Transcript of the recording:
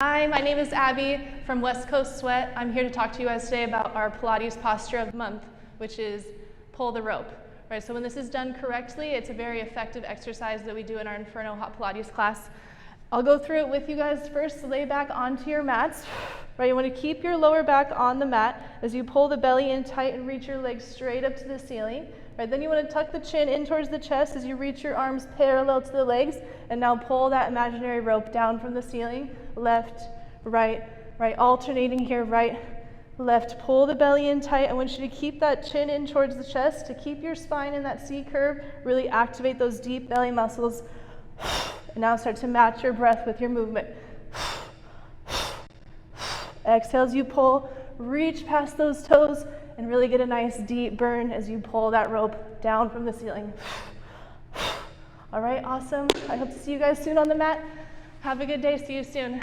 Hi, my name is Abby from West Coast Sweat. I'm here to talk to you guys today about our Pilates posture of the month, which is pull the rope. Right, so when this is done correctly, it's a very effective exercise that we do in our Inferno hot Pilates class. I'll go through it with you guys first. Lay back onto your mats. Right, you want to keep your lower back on the mat as you pull the belly in tight and reach your legs straight up to the ceiling. Right, then you want to tuck the chin in towards the chest as you reach your arms parallel to the legs, and now pull that imaginary rope down from the ceiling. Left, right, alternating here, right, left. Pull the belly in tight. I want you to keep that chin in towards the chest to keep your spine in that C curve. Really activate those deep belly muscles. And now start to match your breath with your movement. Exhale as you pull, reach past those toes, and really get a nice deep burn as you pull that rope down from the ceiling. All right, awesome. I hope to see you guys soon on the mat. Have a good day. See you soon.